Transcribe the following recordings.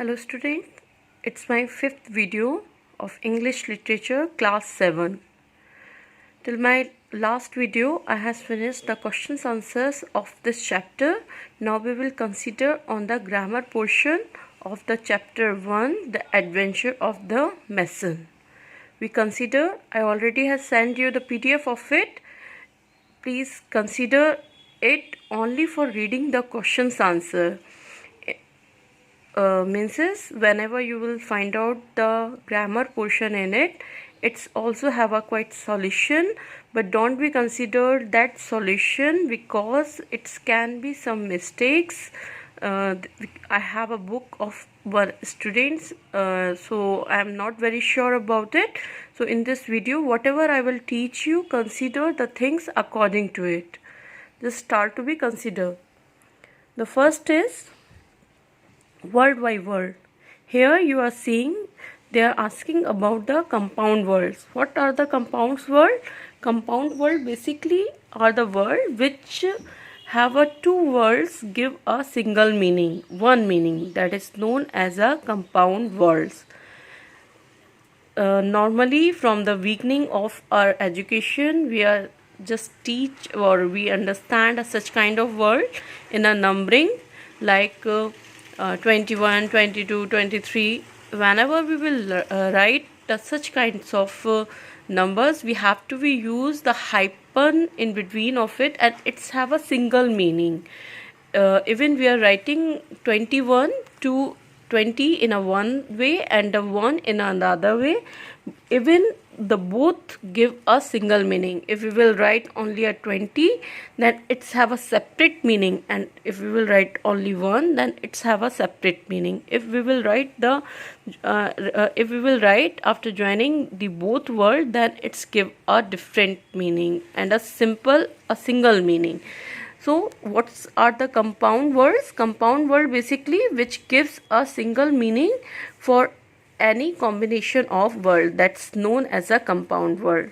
Hello students, it's my fifth video of English Literature Class 7. Till my last video, I have finished the questions answers of this chapter. Now we will consider on the grammar portion of the chapter 1, The Adventure of the Mason. We consider, I already have sent you the PDF of it. Please consider it only for reading the questions answer. Means whenever you will find out the grammar portion in it, it's also have a quite solution, but don't be considered that solution because it can be some mistakes. I have a book of one students, so I am not very sure about it. So in this video, whatever I will teach you, consider the things according to it. Just start to be considered. The first is word by word. Here you are seeing they are asking about the compound words. What are the compound words? Compound words basically are the words which have a two words give a single meaning, one meaning, that is known as a compound words. Normally from the beginning of our education we are just teach or we understand such kind of word in a numbering like 21, 22, 23. Whenever we will write such kinds of numbers, we have to use the hyphen in between of it, and it's have a single meaning. Even we are writing 21 to 20 in a one way and the 1 in another way, even the both give a single meaning. If we will write only a 20, then it's have a separate meaning, and if we will write only 1, then it's have a separate meaning. If we will write after joining the both word, then it's give a different meaning and a single meaning. So what are the compound words? Compound word basically which gives a single meaning for any combination of word, that's known as a compound word.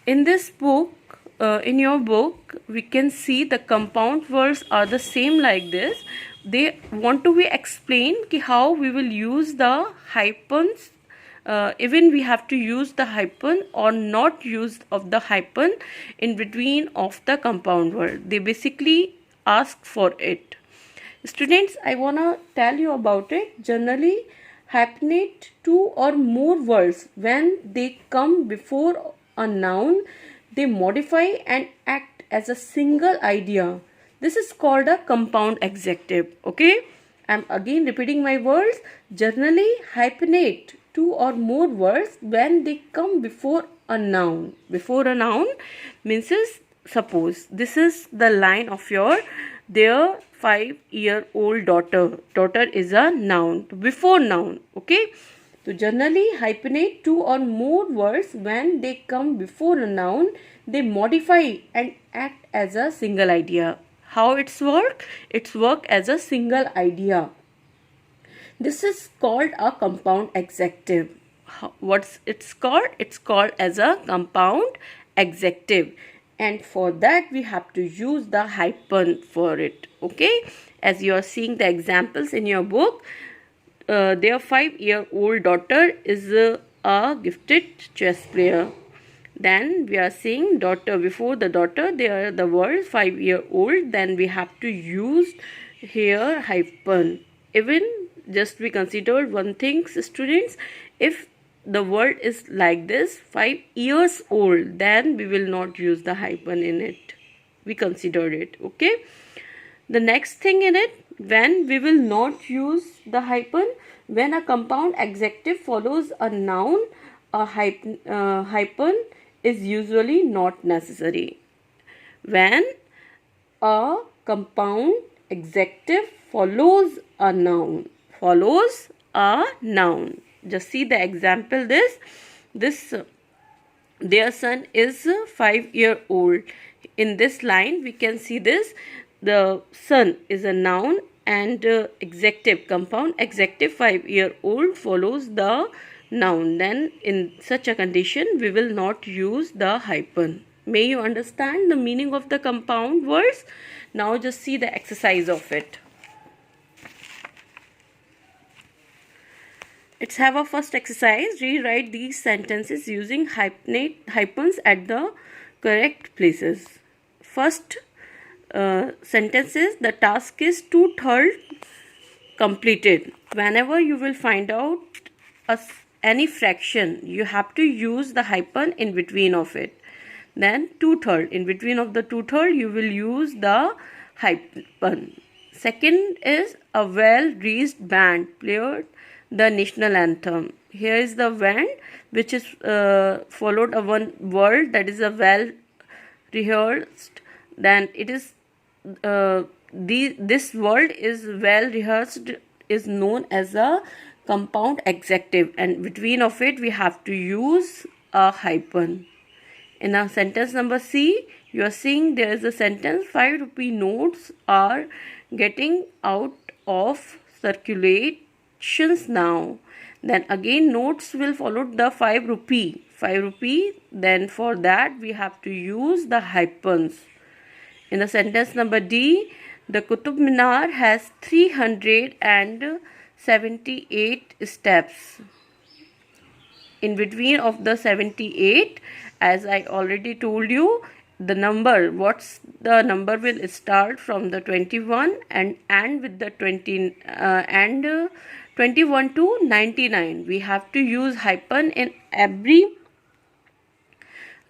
In this book, in your book, we can see the compound words are the same like this. They want to be explained how we will use the hyphens. Even we have to use the hyphen or not use of the hyphen in between of the compound word. They basically ask for it. Students, I wanna tell you about it. Generally, hyphenate two or more words when they come before a noun, they modify and act as a single idea. This is called a compound adjective. Okay, I'm again repeating my words. Generally, hyphenate two or more words when they come before a noun. Before a noun means suppose this is the line of their 5-year-old daughter. Daughter is a noun, before noun. Okay, so generally hyphenate two or more words when they come before a noun, they modify and act as a single idea. How it's work? It's work as a single idea. This is called a compound adjective. What's it's called? It's called as a compound adjective, and for that we have to use the hyphen for it. Okay, as you are seeing the examples in your book, their 5-year-old daughter is a gifted chess player. Then we are seeing daughter, before the daughter there the word 5-year-old, then we have to use here hyphen. Even just we considered one thing, students, if the word is like this 5 years old, then we will not use the hyphen in it. We considered it. Okay, the next thing in it, when we will not use the hyphen, when a compound adjective follows a noun, a hyphen is usually not necessary. When a compound adjective follows a noun, just see the example. This their son is 5-year-old. In this line we can see this, the son is a noun and adjective, compound adjective 5-year-old follows the noun. Then in such a condition we will not use the hyphen. May you understand the meaning of the compound words? Now just see the exercise of it. Let's have a first exercise. Rewrite these sentences using hyphens at the correct places. First sentence is, the task is 2/3 completed. Whenever you will find out any fraction, you have to use the hyphen in between of it. Then 2/3, in between of the 2/3 you will use the hyphen. Second is, a well-dressed band played the national anthem. Here is the band which is followed of one word, that is a well rehearsed. Then it is this word is well rehearsed is known as a compound adjective, and between of it we have to use a hyphen. In a sentence number C, you are seeing there is a sentence, 5 rupee notes are getting out of circulations now. Then again notes will follow the 5 rupee. Then for that we have to use the hyphens. In the sentence number D, the Qutub Minar has 378 steps. In between of the 78, as I already told you, the number, what's the number will start from the 21 and end with the 20 and 21 to 99. We have to use hyphen in every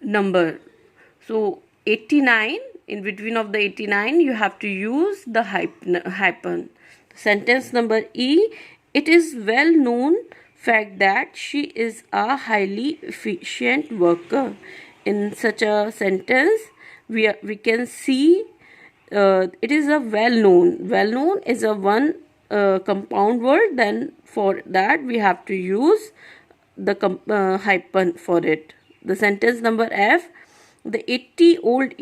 number. So 89, in between of the 89 you have to use the hyphen. Sentence number E, it is well known fact that she is a highly efficient worker. In such a sentence we can see it is a well known is a one compound word. Then for that we have to use the hyphen for it. The sentence number F, the 80 odd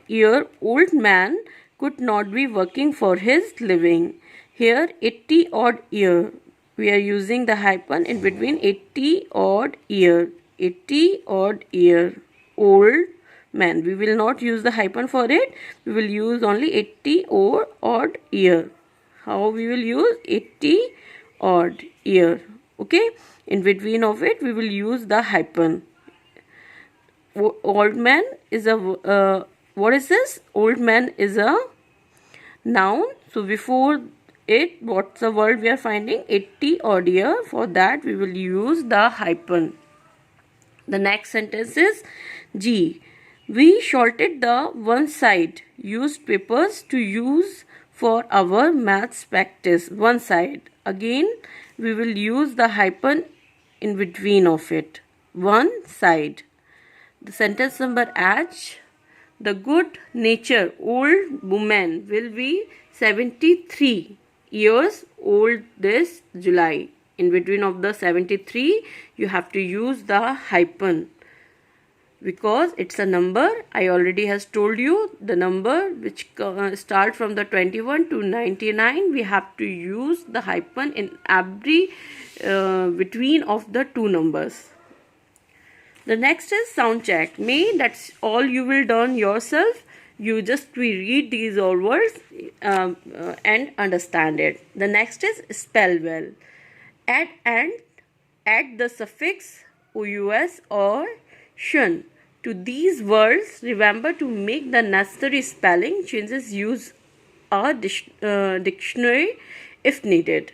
year old man could not be working for his living. Here 80 odd year, we are using the hyphen in between 80 odd year. 80 odd year old man, we will not use the hyphen for it, we will use only 80 or odd year. How we will use 80 odd year? Okay, in between of it we will use the hyphen. Old man is a what is this? Old man is a noun. So before it, what's the word we are finding? 80 odd year. For that we will use the hyphen. The next sentence is G. We shorted the one side used papers to use for our maths practice. One side. Again we will use the hyphen in between of it. One side. The sentence number H. The good natured old woman will be 73 years old this July. In between of the 73 you have to use the hyphen because it's a number. I already has told you the number which start from the 21 to 99, we have to use the hyphen in every between of the two numbers. The next is sound check. That's all you will done yourself. You just read these all words and understand it. The next is spell well. Add the suffix ous or shun to these words. Remember to make the necessary spelling changes. Use a dictionary if needed.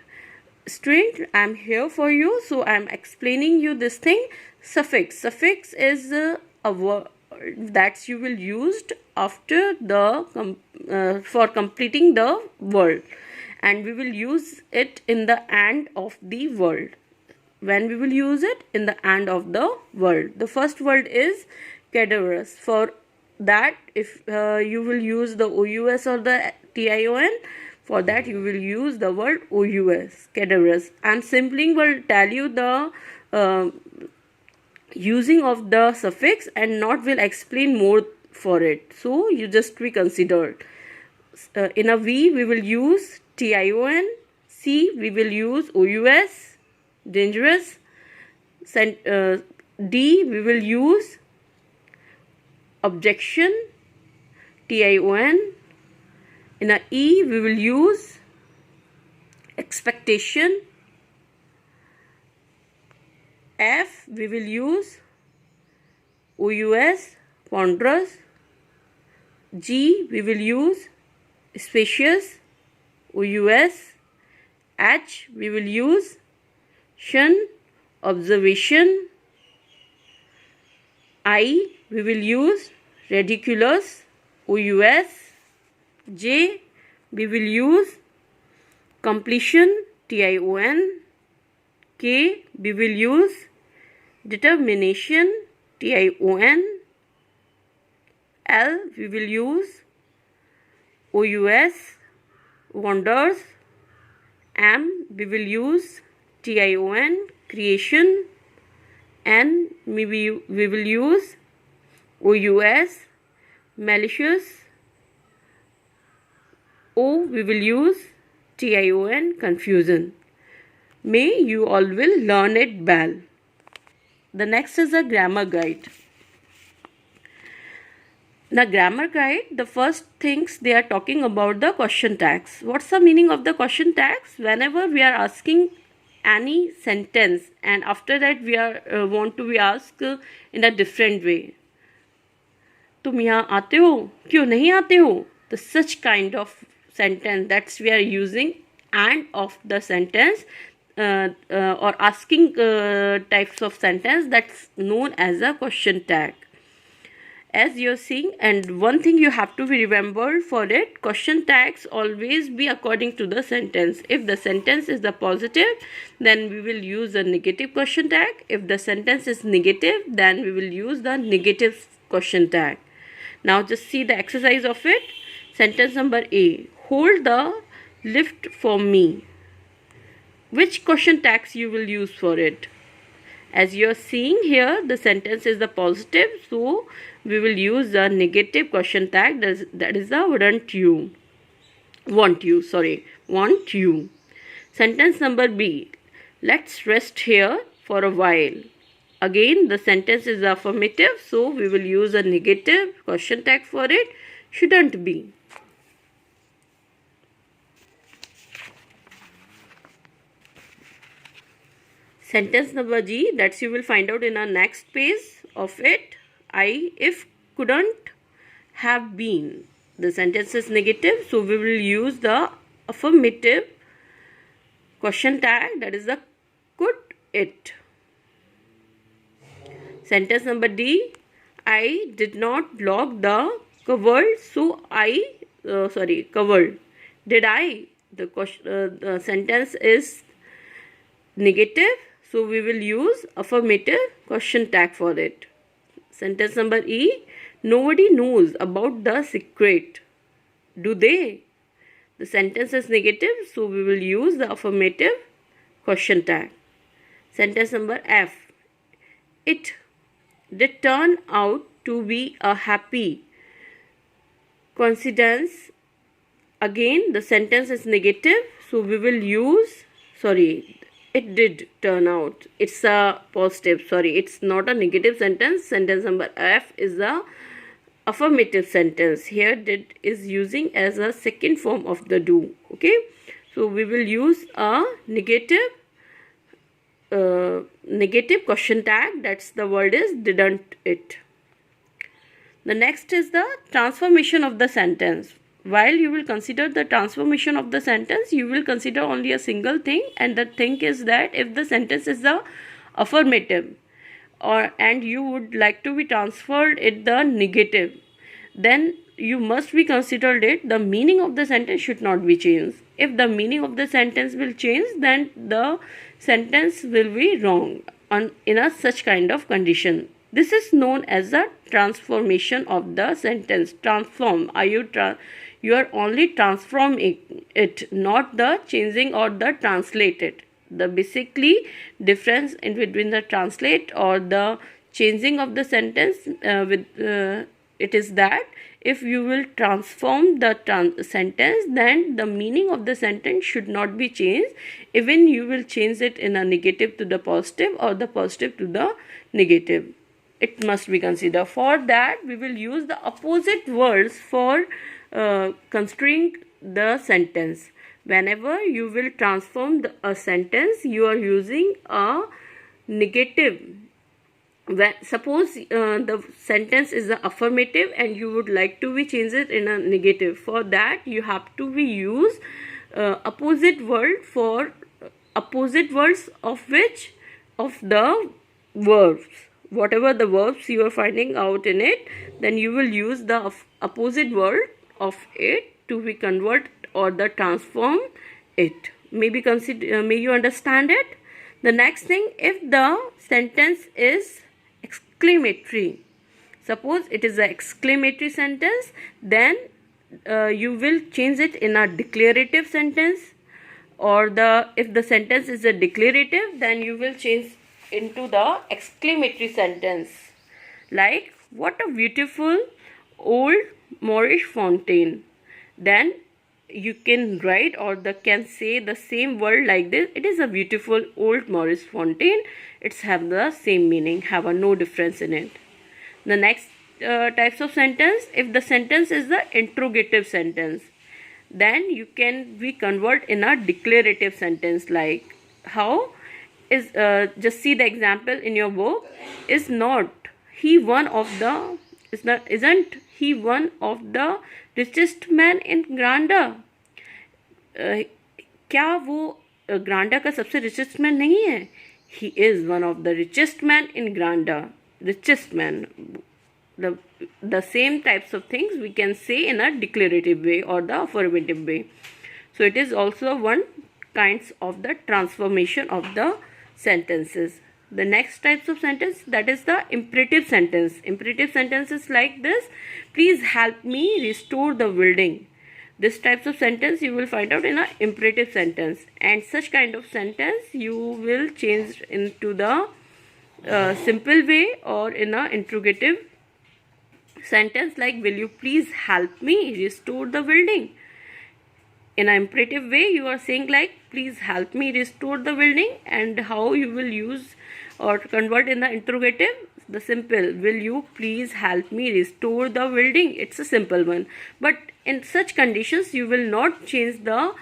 Student, I am here for you, so I am explaining you this thing. Suffix is a word that you will use after the for completing the word, and we will use it in the end of the word. When we will use it in the end of the word, the first word is cadaverous. For that, if you will use the ous or the tion, for that you will use the word ous, cadaverous. And simply will tell you the using of the suffix and not will explain more for it. So you just reconsider. In a V we will use tion, C we will use ous, dangerous. D we will use objection, tion. In a E we will use expectation. F, we will use OUS, ponderous. G, we will use spacious, OUS. H, we will use shun, observation. I, we will use ridiculous, OUS. J, we will use completion, TION. K, we will use determination, TION. L, we will use OUS, wonders. M, we will use TION, creation. N, we will use OUS, malicious. O, we will use TION, confusion. May you all will learn it well. The next is a grammar guide. The grammar guide, the first things they are talking about the question tags. What's the meaning of the question tags? Whenever we are asking any sentence and after that we are want to be asked in a different way. तुम यहाँ आते हो? क्यों नहीं आते हो? The such kind of sentence that's we are using and of the sentence or asking types of sentence that's known as a question tag. As you're seeing, and one thing you have to be remembered for it, question tags always be according to the sentence. If the sentence is the positive, then we will use the negative question tag. If the sentence is negative, then we will use the negative question tag. Now just see the exercise of it. Sentence number A, hold the lift for me. Which question tags you will use for it? As you are seeing here, the sentence is the positive, so we will use the negative question tag, that is the want you. Sentence number B, let's rest here for a while. Again, the sentence is affirmative, so we will use a negative question tag for it, shouldn't be. Sentence number G, that you will find out in our next page of it. I, if, couldn't, have been. The sentence is negative, so we will use the affirmative question tag, that is the could it. Sentence number D, I did not lock the cupboard, so covered. Did I? The sentence is negative, so we will use affirmative question tag for it. Sentence number E, nobody knows about the secret. Do they? The sentence is negative, so we will use the affirmative question tag. Sentence number F, it did turn out to be a happy coincidence. Again, the sentence is negative, so we will use, it did turn out. It's a positive, it's not a negative sentence. Sentence number F is the affirmative sentence. Here did is using as a second form of the do. Okay, so we will use a negative question tag, that's the word is didn't it. The next is the transformation of the sentence. While you will consider the transformation of the sentence, you will consider only a single thing, and the thing is that if the sentence is the affirmative and you would like to be transferred it the negative, then you must be considered it the meaning of the sentence should not be changed. If the meaning of the sentence will change, then the sentence will be wrong in a such kind of condition. This is known as the transformation of the sentence. Transform, you are only transforming it, not the changing or the translated. The basically difference in between the translate or the changing of the sentence it is that if you will transform the sentence, then the meaning of the sentence should not be changed. Even you will change it in a negative to the positive or the positive to the negative. It must be considered. For that, we will use the opposite words for construing the sentence. Whenever you will transform a sentence, you are using a negative. Suppose the sentence is the affirmative and you would like to be change it in a negative. For that you have to be use opposite word for opposite words of which of the verbs. Whatever the verbs you are finding out in it, then you will use the opposite word of it to be convert or the transform it. Maybe consider, may you understand it. The next thing, if the sentence is exclamatory, suppose it is an exclamatory sentence, then you will change it in a declarative sentence, or if the sentence is a declarative, then you will change into the exclamatory sentence, like what a beautiful old Moorish fountain. Then you can write or can say the same word like this: it is a beautiful old Moorish fountain. It's have the same meaning, have a no difference in it. The next types of sentence, if the sentence is the interrogative sentence, then you can be convert in a declarative sentence. Like how is just see the example in your book. Is not he one of the isn't he one of the richest man in Granda? क्या वो ग्रांडा का सबसे richest man नहीं है? He is one of the richest man in Granda. Richest man. The same types of things we can say in a declarative way or the affirmative way. So it is also one kinds of the transformation of the sentences. The next types of sentence, that is the imperative sentence. Imperative sentences like this: please help me restore the building. This types of sentence you will find out in a imperative sentence, and such kind of sentence you will change into the simple way or in a interrogative sentence, like will you please help me restore the building. In an imperative way you are saying like please help me restore the building, and how you will use or convert in the interrogative, the simple will you please help me restore the building. It's a simple one, but in such conditions you will not change the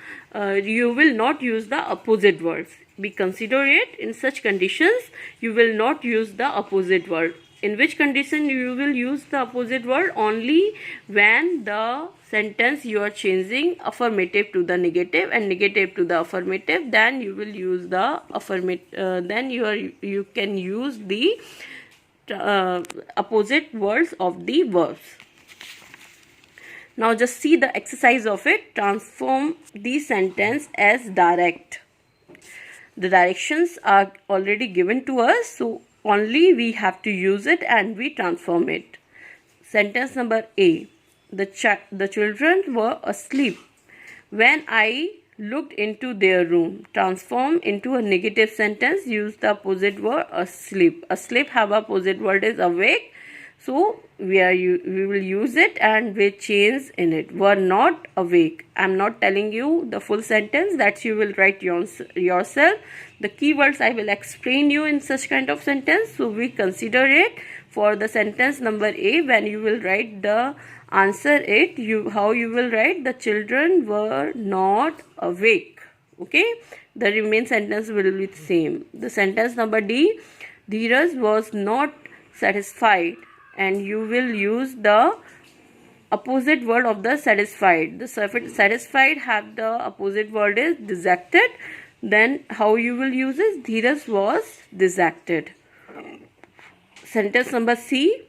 you will not use the opposite words. Be considerate, in such conditions you will not use the opposite word. In which condition you will use the opposite word? Only when the sentence you are changing affirmative to the negative and negative to the affirmative, then you will use the affirmative, then you can use the opposite words of the verbs. Now just see the exercise of it. Transform the sentence as direct. The directions are already given to us, so only we have to use it and we transform it. Sentence number A. The children were asleep when I looked into their room. Transform into a negative sentence. Use the opposite word asleep. Asleep have opposite word is awake. So we will use it and we change in it. Were not awake. I am not telling you the full sentence, that you will write yourself. The keywords I will explain you in such kind of sentence. So we consider it for the sentence number A. When you will write the answer it, how you will write: the children were not awake. Okay, the remaining sentence will be the same. The sentence number D. Dheeraj was not satisfied, and you will use the opposite word of the satisfied. The satisfied have the opposite word is dejected. Then how you will use is: Dheeraj was dejected. Sentence number C.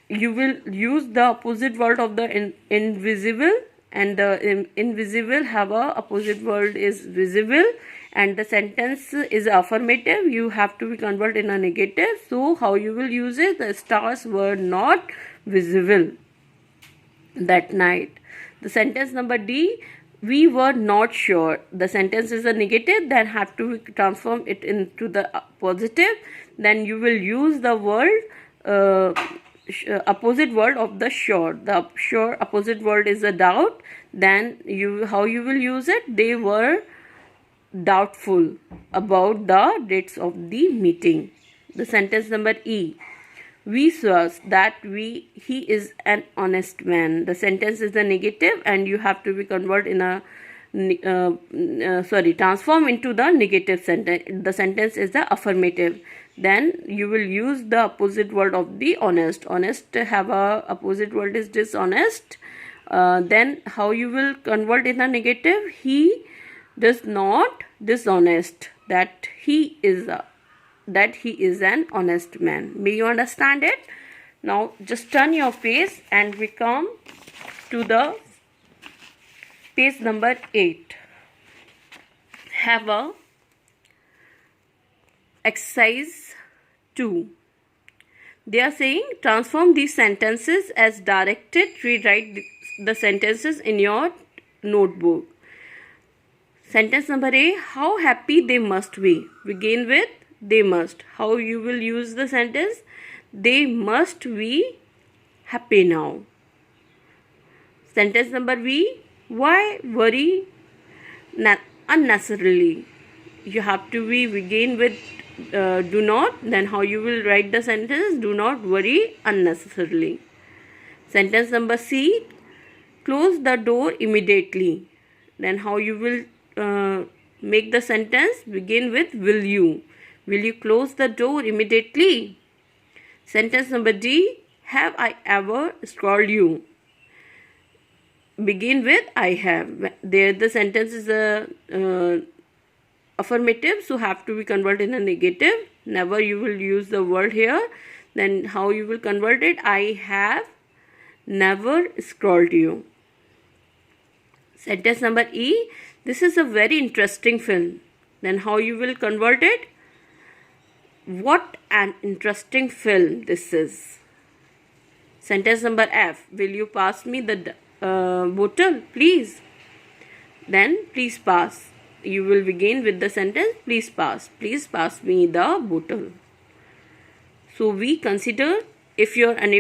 You will use the opposite word of the invisible, and the invisible have a opposite word is visible, and the sentence is affirmative. You have to be converted in a negative. So how you will use it: the stars were not visible that night. The sentence number D. We were not sure. The sentence is a negative, then have to transform it into the positive. Then you will use the word opposite word of the sure. The sure opposite word is a doubt. Then how you will use it: they were doubtful about the dates of the meeting. The sentence number E. We saw that he is an honest man. The sentence is the negative and you have to be converted in a transform into the negative sentence. The sentence is the affirmative. Then you will use the opposite word of the honest. Honest have a opposite word is dishonest. Then how you will convert in the negative? He does not dishonest. That he is an honest man. May you understand it? Now just turn your page and we come to the page number 8. Have a exercise 2. They are saying transform these sentences as directed. Rewrite the sentences in your notebook. Sentence number A, how happy they must be. Begin with they must. How you will use the sentence? They must be happy now. Sentence number B, why worry unnecessarily? You have to begin with do not. Then how you will write the sentence? Do not worry unnecessarily. Sentence number C, close the door immediately. Then how you will make the sentence? Begin with will you. Will you close the door immediately? Sentence number D, have I ever scolded you? Begin with I have. There the sentence is affirmative, so have to be converted in a negative. Never you will use the word here. Then how you will convert it? I have never scolded you. Sentence number E, this is a very interesting film. Then how you will convert it? What an interesting film this is. Sentence number F, will you pass me the bottle please? Then please pass. You will begin with the sentence please pass. Please pass me the bottle. So we consider if you are unable